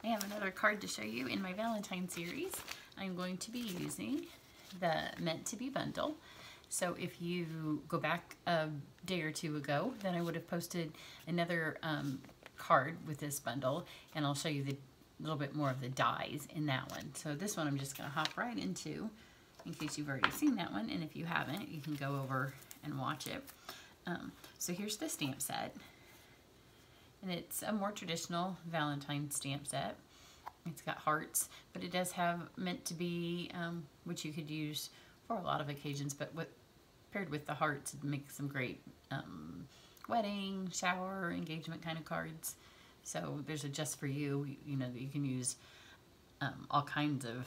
I have another card to show you in my Valentine series. I'm going to be using the Meant to Be bundle. So if you go back a day or two ago, then I would have posted another card with this bundle, and I'll show you the little bit more of the dies in that one. So this one I'm just going to hop right into in case you've already seen that one, and if you haven't, you can go over and watch it. So here's the stamp set, and it's a more traditional Valentine stamp set. It's got hearts, but it does have Meant to Be, which you could use for a lot of occasions, but paired with the hearts, it makes some great wedding, shower, engagement kind of cards. So there's a just for you, you know, that you can use all kinds of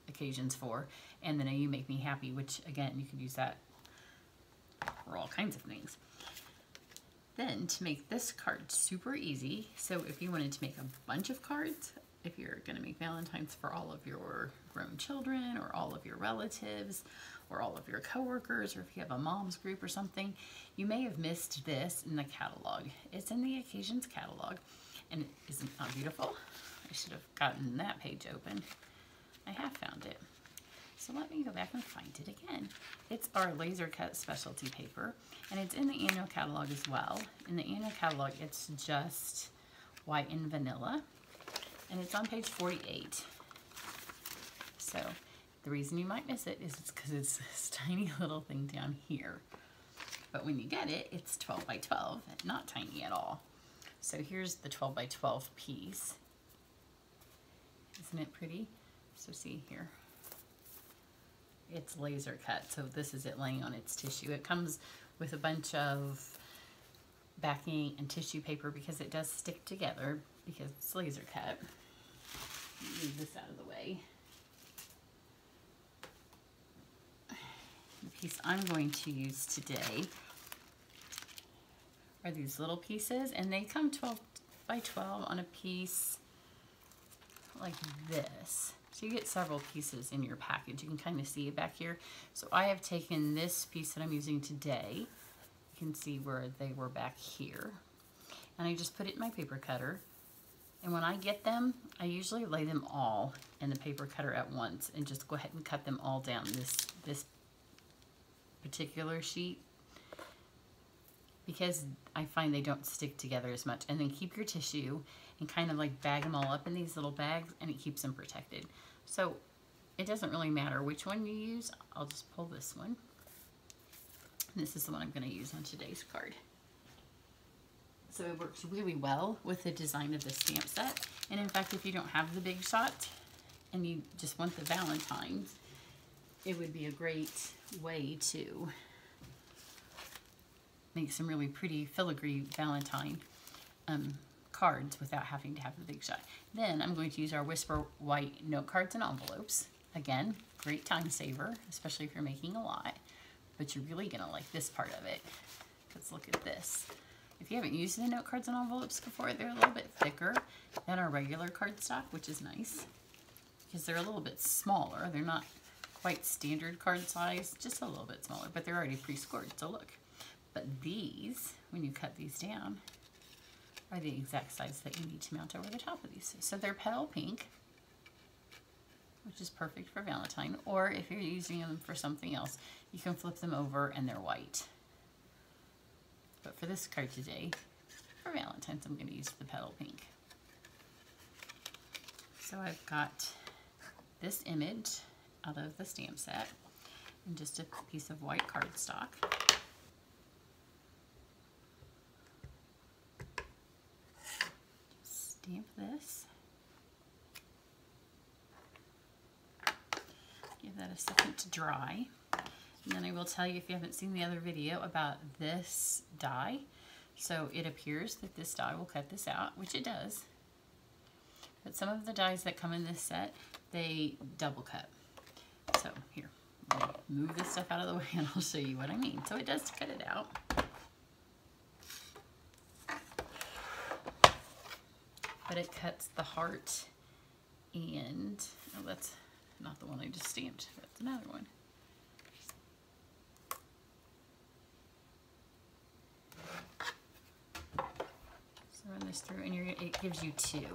occasions for. And then a You Make Me Happy, which again, you could use that for all kinds of things. Then to make this card super easy, so if you wanted to make a bunch of cards, if you're going to make Valentines for all of your grown children or all of your relatives or all of your coworkers, or if you have a mom's group or something, you may have missed this in the catalog. It's in the Occasions catalog, and isn't that beautiful? I should have gotten that page open. I have found it. So let me go back and find it again. It's our laser cut specialty paper, and it's in the annual catalog as well. In the annual catalog, it's just white and vanilla, and it's on page 48. So the reason you might miss it is it's because it's this tiny little thing down here. But when you get it, it's 12 by 12, not tiny at all. So here's the 12 by 12 piece. Isn't it pretty? So see here. It's laser cut, so this is it laying on its tissue. It comes with a bunch of backing and tissue paper because it does stick together because it's laser cut. Move this out of the way. The piece I'm going to use today are these little pieces, and they come 12 by 12 on a piece like this. So you get several pieces in your package. You can kind of see it back here. So I have taken this piece that I'm using today. You can see where they were back here. And I just put it in my paper cutter. And when I get them, I usually lay them all in the paper cutter at once and just go ahead and cut them all down this particular sheet, because I find they don't stick together as much. And then keep your tissue and kind of like bag them all up in these little bags, and it keeps them protected. So it doesn't really matter which one you use. I'll just pull this one. And this is the one I'm going to use on today's card. So it works really well with the design of the stamp set. And in fact, if you don't have the big shot and you just want the Valentines, it would be a great way to make some really pretty filigree Valentine cards without having to have the big shot. Then I'm going to use our Whisper White note cards and envelopes. Again, great time saver, especially if you're making a lot, but you're really gonna like this part of it. Let's look at this. If you haven't used the note cards and envelopes before, they're a little bit thicker than our regular cardstock, which is nice because they're a little bit smaller. They're not quite standard card size, just a little bit smaller, but they're already pre-scored, so look. But these, when you cut these down, are the exact size that you need to mount over the top of these. So they're petal pink, which is perfect for Valentine, or if you're using them for something else, you can flip them over and they're white. But for this card today, for Valentine's, I'm going to use the petal pink. So I've got this image out of the stamp set and just a piece of white cardstock. Stamp this. Give that a second to dry. And then I will tell you, if you haven't seen the other video, about this die. So it appears that this die will cut this out, which it does. But some of the dies that come in this set, they double cut. So here, I'll move this stuff out of the way and I'll show you what I mean. So it does cut it out. But it cuts the heart and, oh, that's not the one I just stamped, that's another one. So run this through and it gives you two.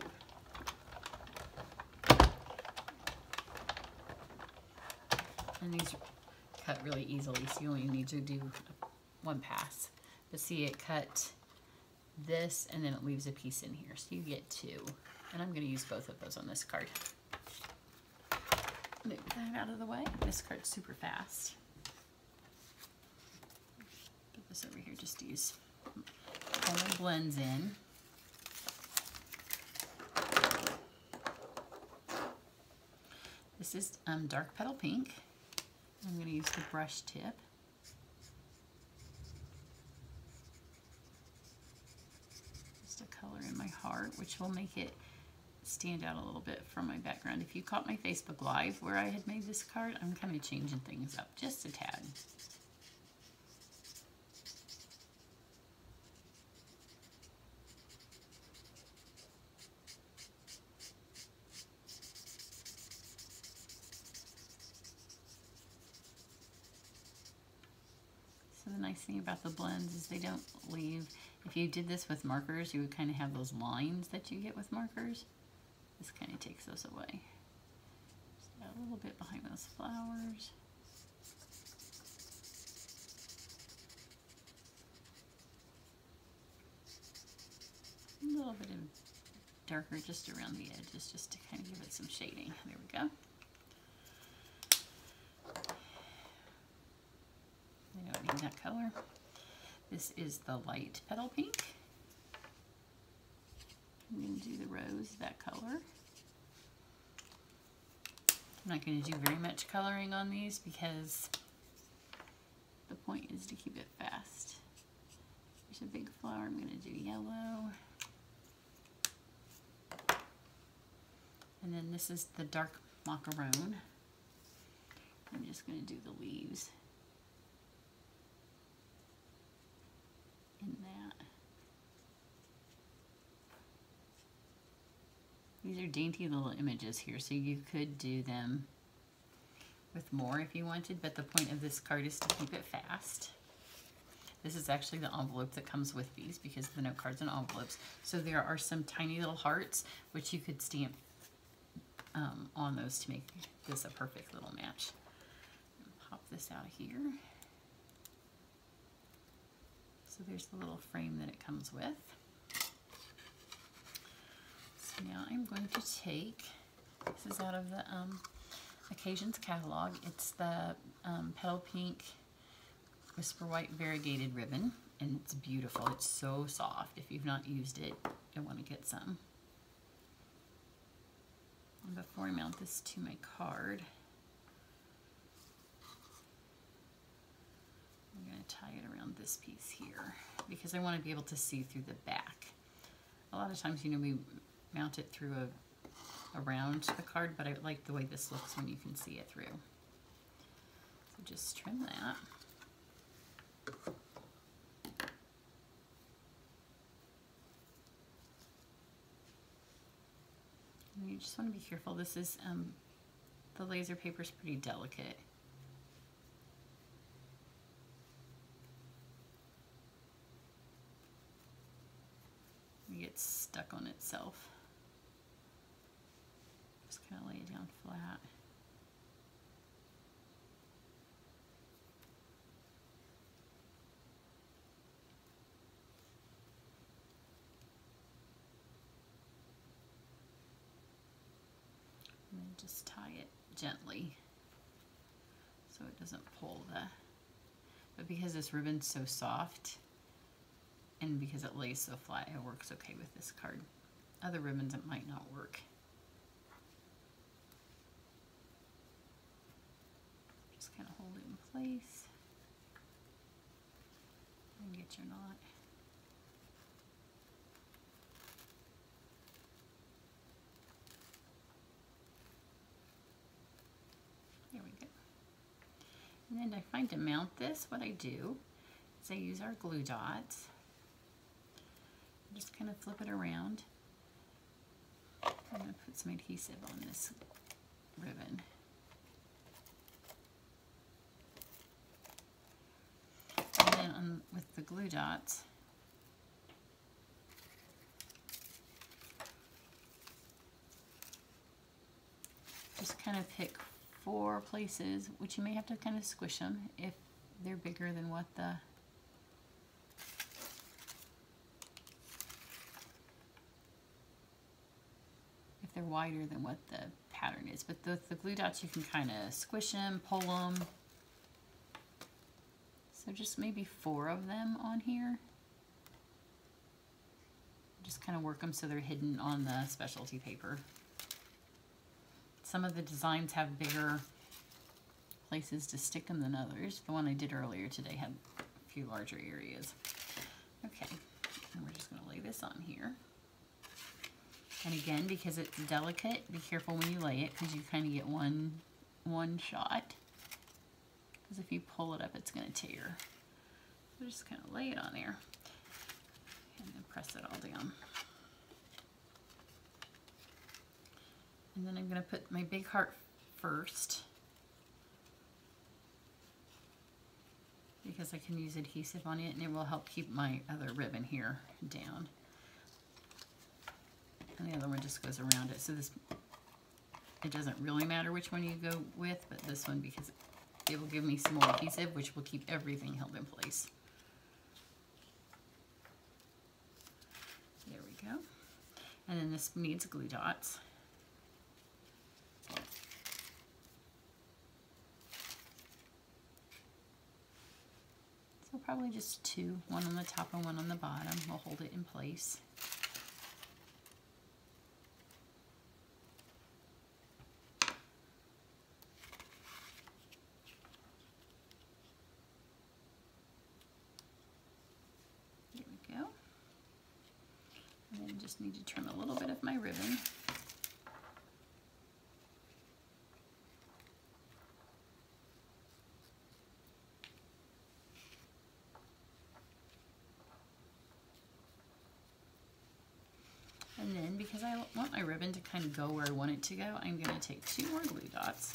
And these cut really easily, so you only need to do one pass. But see, it cut this and then it leaves a piece in here, so you get two. And I'm going to use both of those on this card. Move that out of the way. This card's super fast. Put this over here just to use all my blends in. This is dark petal pink. I'm going to use the brush tip. Just a color in my heart, which will make it stand out a little bit from my background. If you caught my Facebook Live where I had made this card, I'm kind of changing things up just a tad. So the nice thing about the blends is they don't leave, if you did this with markers, you would kind of have those lines that you get with markers. This kind of takes those away. Just add a little bit behind those flowers. A little bit of darker just around the edges, just to kind of give it some shading. There we go. I don't need that color. This is the light petal pink. I'm going to do the rose, that color. I'm not going to do very much coloring on these because the point is to keep it fast. There's a big flower. I'm going to do yellow. And then this is the dark macaron. I'm just going to do the leaves in that. These are dainty little images here, so you could do them with more if you wanted, but the point of this card is to keep it fast. This is actually the envelope that comes with these because the note cards and envelopes. So there are some tiny little hearts which you could stamp on those to make this a perfect little match. Pop this out of here. So there's the little frame that it comes with. So now I'm going to take, this is out of the Occasions catalog. It's the Petal Pink Whisper White Variegated Ribbon, and it's beautiful. It's so soft. If you've not used it, you'll want to get some. And before I mount this to my card, I'm going to tie it around this piece here because I want to be able to see through the back. A lot of times, you know, we mount it through around the card, but I like the way this looks when you can see it through. So just trim that. And you just want to be careful. This is, the laser paper is pretty delicate. It gets stuck on itself. Just kind of lay it down flat. And then just tie it gently so it doesn't pull but because this ribbon's so soft and because it lays so flat, it works okay with this card. Other ribbons it might not work. Just kind of hold it in place and get your knot. There we go. And then I find to mount this, what I do is I use our glue dots. Just kind of flip it around. I'm going to put some adhesive on this ribbon. And then with the glue dots, just kind of pick 4 places, which you may have to kind of squish them if they're bigger than what the if they're wider than what the pattern is. But the glue dots, you can kind of squish them, pull them. So just maybe 4 of them on here. Just kind of work them so they're hidden on the specialty paper. Some of the designs have bigger places to stick them than others. The one I did earlier today had a few larger areas. Okay, and we're just going to lay this on here. And again, because it's delicate, be careful when you lay it, because you kind of get one shot. Because if you pull it up, it's going to tear. So just kind of lay it on there and then press it all down. And then I'm going to put my big heart first, because I can use adhesive on it and it will help keep my other ribbon here down. And the other one just goes around it. So this, it doesn't really matter which one you go with, but this one, because it will give me some more adhesive, which will keep everything held in place. There we go. And then this needs glue dots. So probably just 2, one on the top and one on the bottom. We'll hold it in place. There we go. And then just need to trim a little bit of my ribbon. And then, because I want my ribbon to kind of go where I want it to go, I'm going to take 2 more glue dots.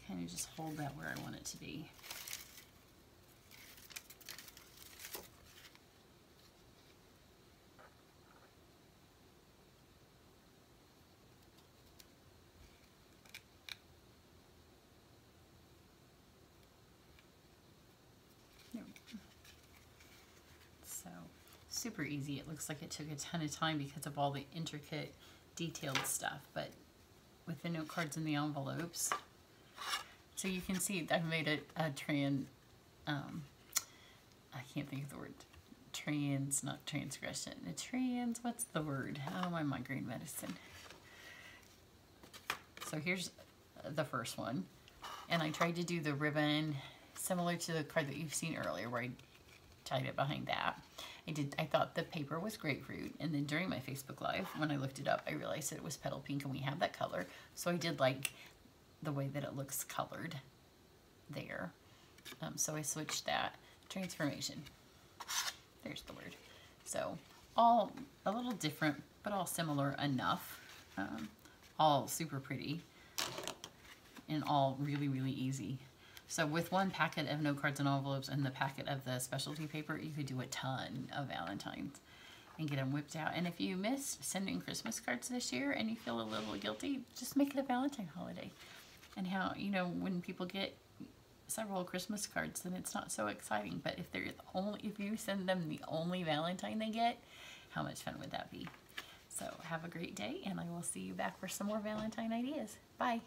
Kind of just hold that where I want it to be. So super easy. It looks like it took a ton of time because of all the intricate detailed stuff, but with the note cards and the envelopes. So you can see I've made a I can't think of the word, not transgression, what's the word? Oh, my migraine medicine. So here's the first one, and I tried to do the ribbon similar to the card that you've seen earlier where I tied it behind that. I thought the paper was grapefruit, and then during my Facebook Live, when I looked it up, I realized that it was petal pink and we have that color. So I did like the way that it looks colored there. So I switched that. Transformation. There's the word. So all a little different, but all similar enough. All super pretty and all really, really easy. So with one packet of note cards and envelopes and the packet of the specialty paper, you could do a ton of Valentines and get them whipped out. And if you missed sending Christmas cards this year and you feel a little guilty, just make it a Valentine holiday. And how, you know, when people get several Christmas cards, then it's not so exciting. But if they're if you send them the only Valentine they get, how much fun would that be? So have a great day, and I will see you back for some more Valentine ideas. Bye.